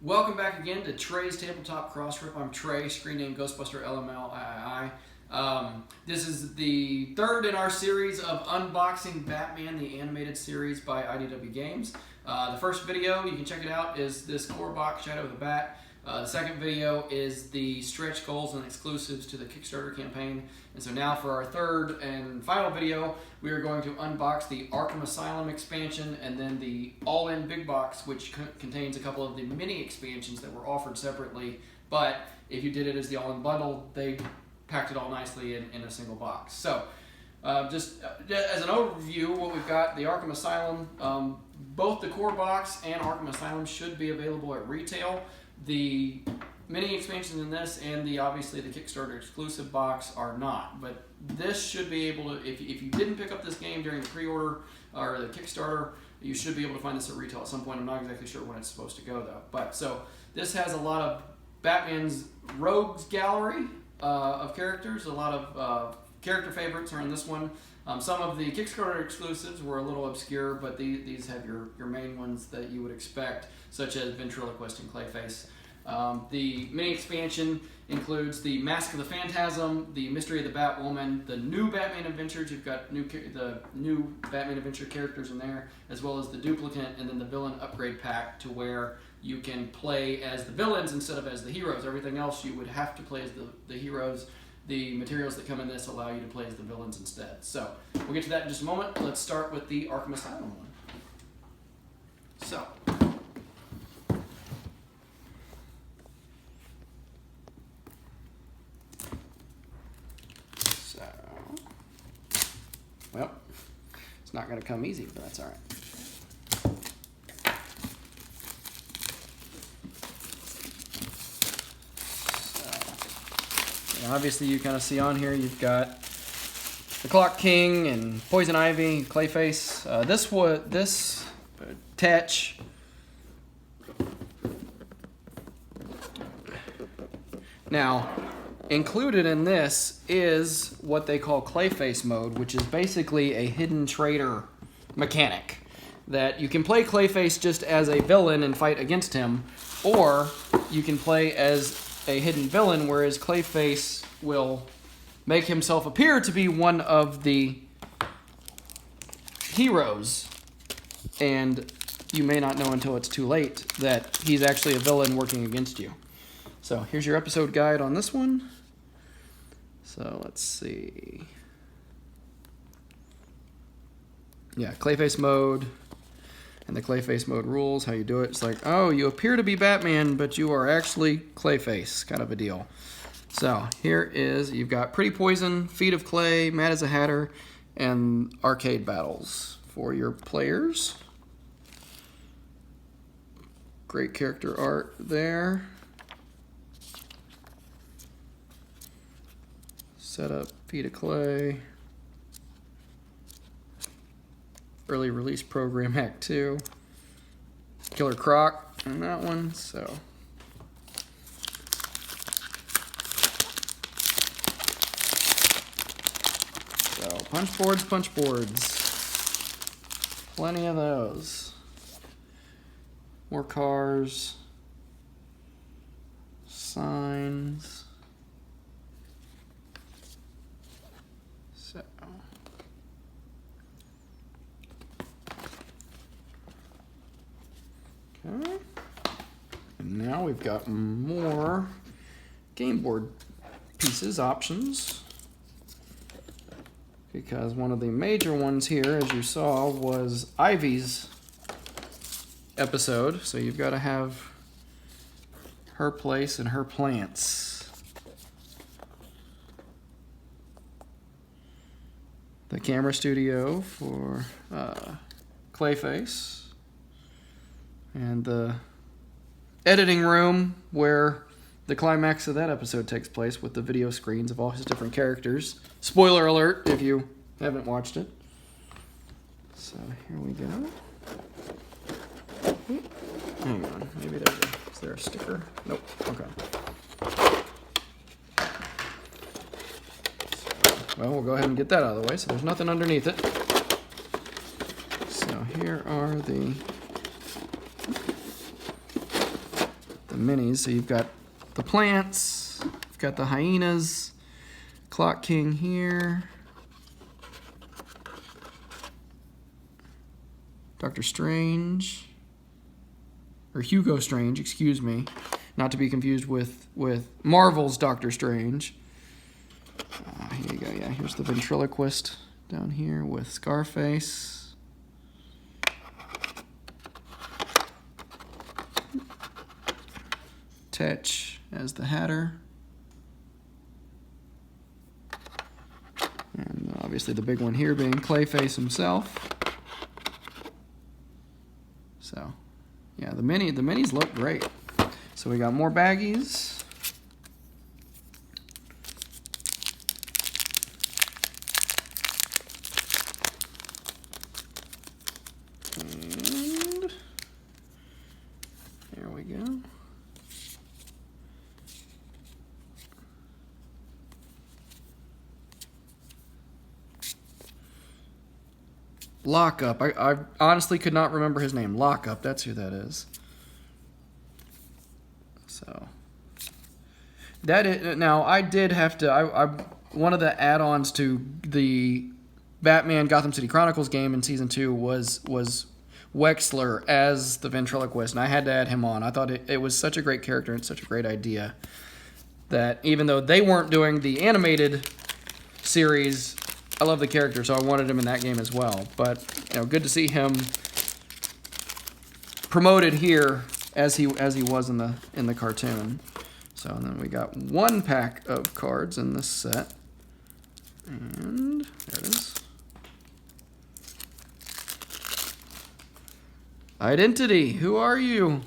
Welcome back again to Trey's Tabletop Crossrip. I'm Trey, screen name Ghostbuster LML III. This is the third in our series of unboxing Batman, the animated series by IDW Games. The first video, you can check it out, is this core box, Shadow of the Bat. The second video is the stretch goals and exclusives to the Kickstarter campaign. And so now for our third and final video, we are going to unbox the Arkham Asylum expansion and then the all-in big box, which contains a couple of the mini expansions that were offered separately. But if you did it as the all-in bundle, they packed it all nicely in a single box. So just as an overview, what we've got, the Arkham Asylum, both the core box and Arkham Asylum should be available at retail. The mini expansions in this and obviously the Kickstarter exclusive box are not, but this should be able to, if you didn't pick up this game during the pre-order or the Kickstarter, you should be able to find this at retail at some point. I'm not exactly sure when it's supposed to go though. But so this has a lot of Batman's rogues gallery of characters. A lot of character favorites are in this one. Some of the Kickstarter exclusives were a little obscure, but these have your main ones that you would expect, such as Ventriloquist and Clayface. The mini expansion includes the Mask of the Phantasm, the Mystery of the Batwoman, the new Batman Adventures. You've got the new Batman Adventure characters in there, as well as the Duplicant, and then the Villain Upgrade Pack, to where you can play as the villains instead of as the heroes. Everything else you would have to play as the heroes. The materials that come in this allow you to play as the villains instead. So we'll get to that in just a moment. Let's start with the Arkham Asylum one. So well, it's not going to come easy, but that's all right. Obviously, you kind of see on here, you've got the Clock King and Poison Ivy, Clayface. This Tetch. Now, included in this is what they call Clayface mode, which is basically a hidden traitor mechanic. That you can play Clayface just as a villain and fight against him, or you can play as a hidden villain, whereas Clayface will make himself appear to be one of the heroes, and you may not know until it's too late that he's actually a villain working against you. So here's your episode guide on this one. So let's see. Yeah, Clayface mode. And the Clayface mode rules, how you do it. It's like, oh, you appear to be Batman, but you are actually Clayface, kind of a deal. So here is, you've got Pretty Poison, Feet of Clay, Mad as a Hatter, and arcade battles for your players. Great character art there. Set up Feet of Clay. Early release program Act 2. Killer Croc on that one, so. So, punch boards. Plenty of those. More cars. Signs. So. Okay. And now we've got more game board pieces, options. Because one of the major ones here, as you saw, was Ivy's episode. So you've got to have her place and her plants. The camera studio for Clayface. And the editing room where the climax of that episode takes place, with the video screens of all his different characters. Spoiler alert if you haven't watched it. So here we go. Hang on, maybe is there a sticker? Nope, okay. Well, we'll go ahead and get that out of the way, so there's nothing underneath it. So here are the minis. So you've got the plants, you've got the hyenas, Clock King here, Doctor Strange, or Hugo Strange, excuse me, not to be confused with Marvel's Doctor Strange. Here you go, yeah, here's the ventriloquist down here with Scarface. Tetch as the Hatter. And obviously the big one here being Clayface himself. So, yeah, the minis look great. So we got more baggies. And there we go. Lockup. I honestly could not remember his name. Lockup, that's who that is. So that is, now I did have to. One of the add-ons to the Batman Gotham City Chronicles game in Season 2 was Wexler as the ventriloquist, and I had to add him on. I thought it was such a great character and such a great idea that even though they weren't doing the animated series, I love the character, so I wanted him in that game as well. But good to see him promoted here as he was in the cartoon. So and then we got one pack of cards in this set, and there it is. Identity, who are you?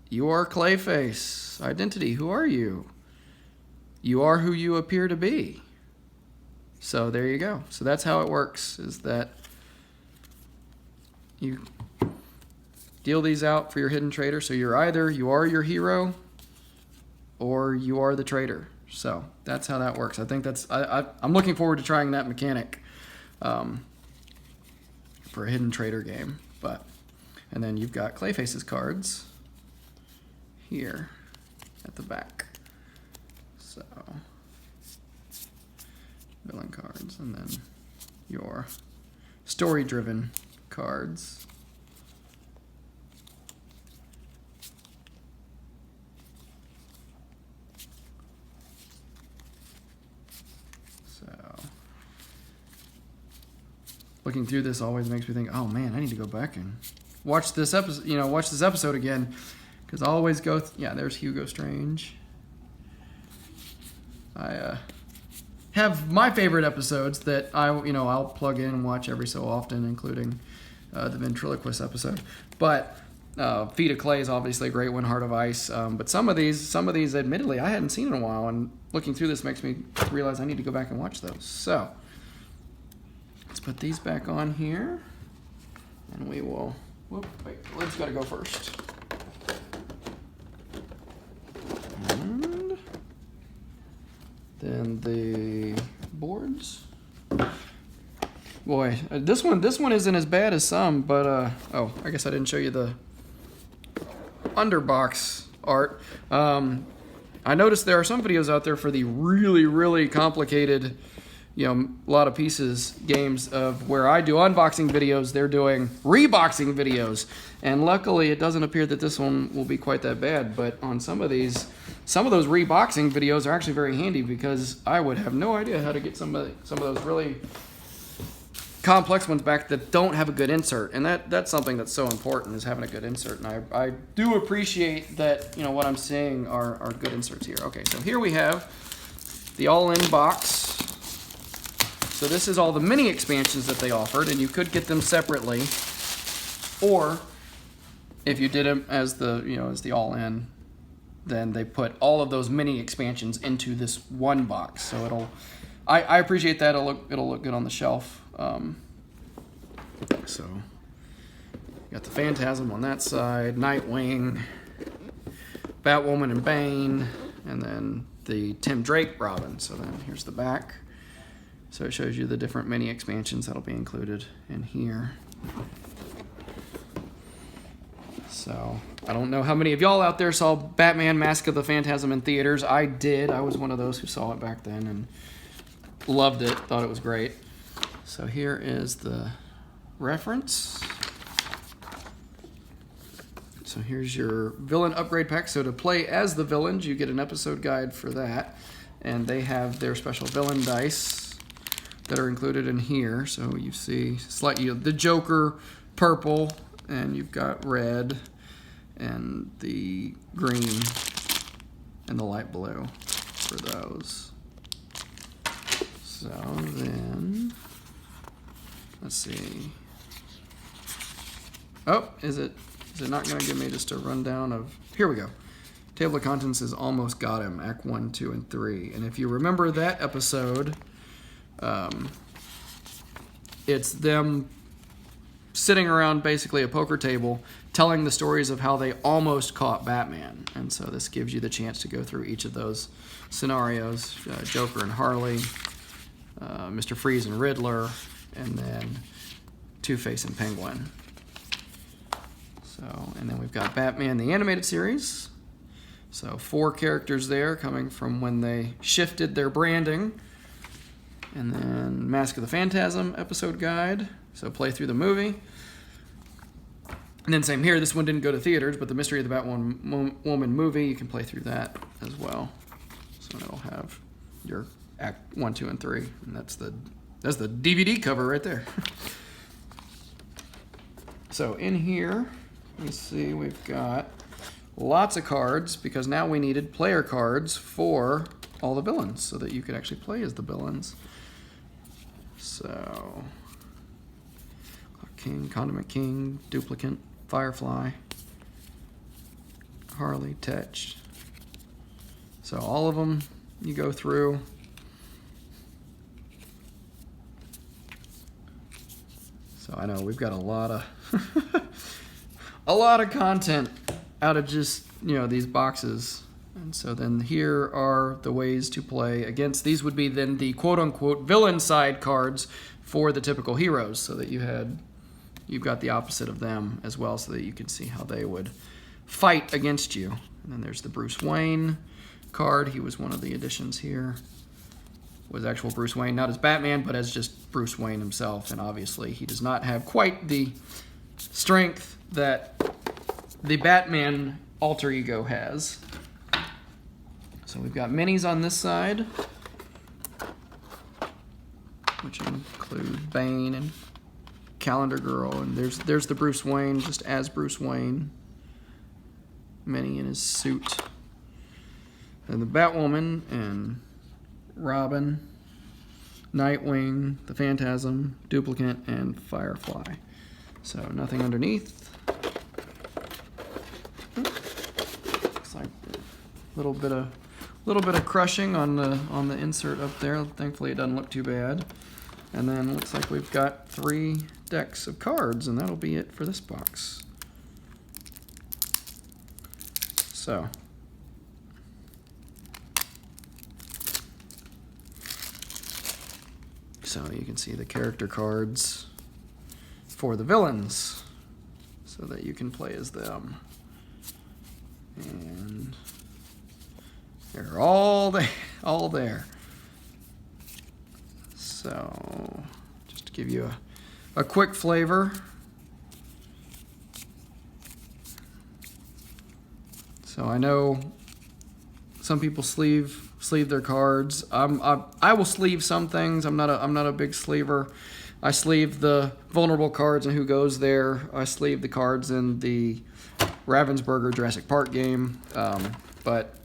You are Clayface. Identity, who are you? You are who you appear to be. So there you go. So that's how it works, is that you deal these out for your hidden traitor. So you are your hero or you are the traitor. So that's how that works. I think I'm looking forward to trying that mechanic for a hidden traitor game. And then you've got Clayface's cards here at the back. So villain cards, and then your story-driven cards. So looking through this always makes me think, oh man, I need to go back and watch this episode again, because I always go. Yeah, there's Hugo Strange. I have my favorite episodes that I'll plug in and watch every so often, including the ventriloquist episode. But Feet of Clay is obviously a great one. Heart of Ice. But some of these, admittedly, I hadn't seen in a while, and looking through this makes me realize I need to go back and watch those. So let's put these back on here, and we will. Whoop! Wait, Lid's got to go first. And then the boards. Boy, this one isn't as bad as some, but oh, I guess I didn't show you the underbox art. I noticed there are some videos out there for the really, really complicated, a lot of pieces games of where I do unboxing videos. They're doing reboxing videos, and luckily it doesn't appear that this one will be quite that bad. But on some of those reboxing videos are actually very handy, because I would have no idea how to get some of those really complex ones back that don't have a good insert, and that's something that's so important, is having a good insert. And I do appreciate that what I'm seeing are good inserts here. Okay, so here we have the all-in box. So this is all the mini expansions that they offered, and you could get them separately, or if you did them as the all-in, then they put all of those mini expansions into this one box. So I appreciate that. It'll look good on the shelf. So you got the Phantasm on that side, Nightwing, Batwoman and Bane, and then the Tim Drake Robin. So then here's the back. So it shows you the different mini expansions that'll be included in here. So I don't know how many of y'all out there saw Batman Mask of the Phantasm in theaters. I did. I was one of those who saw it back then and loved it. Thought it was great. So here is the reference. So here's your villain upgrade pack. So to play as the villains, you get an episode guide for that. And they have their special villain dice that are included in here. So you see slightly the Joker purple, and you've got red and the green and the light blue for those. So then, let's see. Oh, is it not going to give me just a rundown of... Here we go. Table of Contents is Almost Got Him, Act 1, 2, and 3. And if you remember that episode, it's them sitting around basically a poker table telling the stories of how they almost caught Batman. And so this gives you the chance to go through each of those scenarios. Joker and Harley, Mr. Freeze and Riddler, and then Two-Face and Penguin. So, and then we've got Batman the Animated Series. So 4 characters there coming from when they shifted their branding. And then Mask of the Phantasm episode guide. So play through the movie. And then same here, this one didn't go to theaters, but the Mystery of the Batwoman movie, you can play through that as well. So it'll have your Act 1, 2, and 3. And that's the DVD cover right there. So in here, you see we've got lots of cards, because now we needed player cards for all the villains so that you could actually play as the villains. So, King, Condiment King, Duplicant, Firefly, Harley, Tetch. So all of them you go through. So I know we've got a lot of a lot of content out of just, these boxes. And so then here are the ways to play against. These would be then the quote-unquote villain side cards for the typical heroes, so that you've got the opposite of them as well, so that you can see how they would fight against you. And then there's the Bruce Wayne card. He was one of the additions here. Was actual Bruce Wayne, not as Batman, but as just Bruce Wayne himself. And obviously he does not have quite the strength that the Batman alter ego has. So we've got minis on this side, which include Bane and Calendar Girl, and there's the Bruce Wayne just as Bruce Wayne, mini in his suit, and the Batwoman and Robin, Nightwing, the Phantasm, Duplicant, and Firefly. So nothing underneath. Looks like a little bit of crushing on the insert up there. Thankfully, it doesn't look too bad. And then looks like we've got 3 decks of cards, and that'll be it for this box. So you can see the character cards for the villains, so that you can play as them. And they're all there. So, just to give you a quick flavor. So I know some people sleeve their cards. I will sleeve some things. I'm not a big sleever. I sleeve the vulnerable cards and who goes there. I sleeve the cards in the Ravensburger Jurassic Park game, but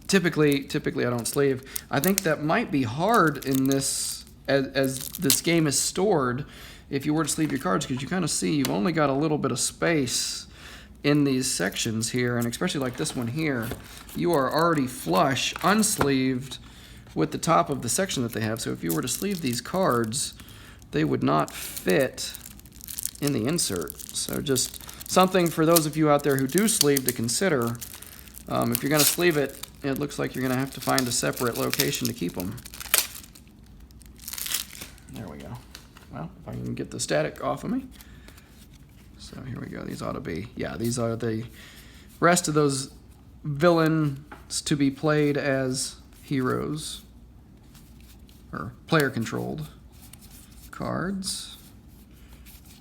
typically I don't sleeve. I think that might be hard in this, as this game is stored, if you were to sleeve your cards, because you kind of see you've only got a little bit of space in these sections here, and especially like this one here, you are already flush, unsleeved, with the top of the section that they have. So if you were to sleeve these cards, they would not fit in the insert. So just something for those of you out there who do sleeve to consider. If you're going to sleeve it, it looks like you're going to have to find a separate location to keep them. There we go. Well, if I can get the static off of me. So So here we go. These ought to be, yeah, these are the rest of those villains to be played as heroes or player controlled cards.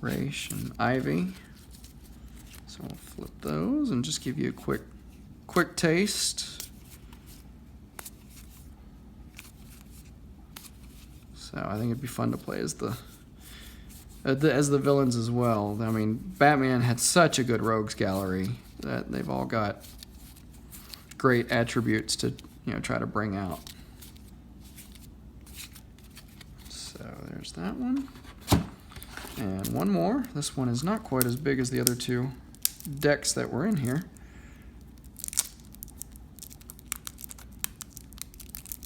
Raish and Ivy. So we'll flip those and just give you a quick taste. So I think it'd be fun to play as the villains as well. I mean, Batman had such a good rogues gallery that they've all got great attributes to, you know, try to bring out. So there's that one. And one more. This one is not quite as big as the other two decks that were in here.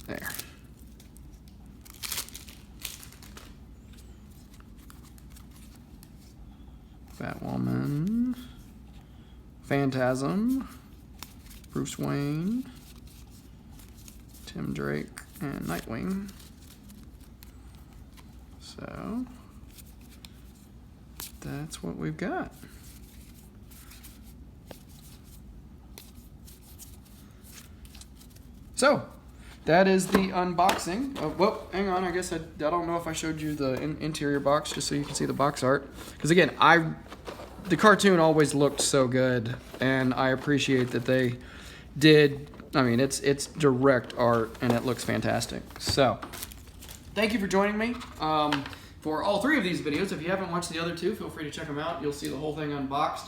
There. Batwoman, Phantasm, Bruce Wayne, Tim Drake, and Nightwing. So that's what we've got. So that is the unboxing. Well, hang on. I guess I don't know if I showed you the interior box just so you can see the box art. Because again, the cartoon always looked so good, and I appreciate that they did. I mean, it's direct art, and it looks fantastic. So thank you for joining me for all three of these videos. If you haven't watched the other two, feel free to check them out. You'll see the whole thing unboxed.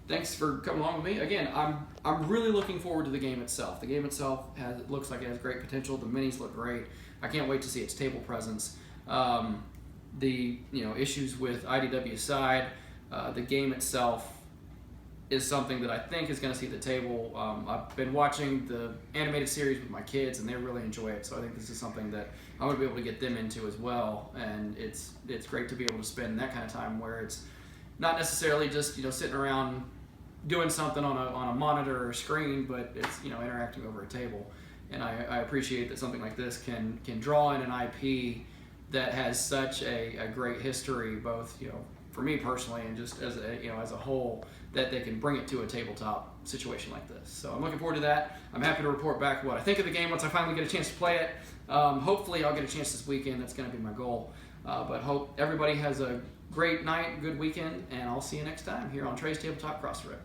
Thanks for coming along with me. Again, I'm really looking forward to the game itself. The game itself looks like it has great potential. The minis look great. I can't wait to see its table presence. The issues with IDW side, the game itself is something that I think is going to see the table. I've been watching the animated series with my kids, and they really enjoy it. So I think this is something that I'm going to be able to get them into as well. And it's great to be able to spend that kind of time where it's not necessarily just sitting around doing something on a monitor or screen, but it's interacting over a table. And I appreciate that something like this can draw in an IP that has such a great history, both for me personally and just as a whole, that they can bring it to a tabletop situation like this. So I'm looking forward to that. I'm happy to report back what I think of the game once I finally get a chance to play it. Hopefully I'll get a chance this weekend. That's going to be my goal. But hope everybody has a great night, good weekend, and I'll see you next time here on Trey's Tabletop Crossrip.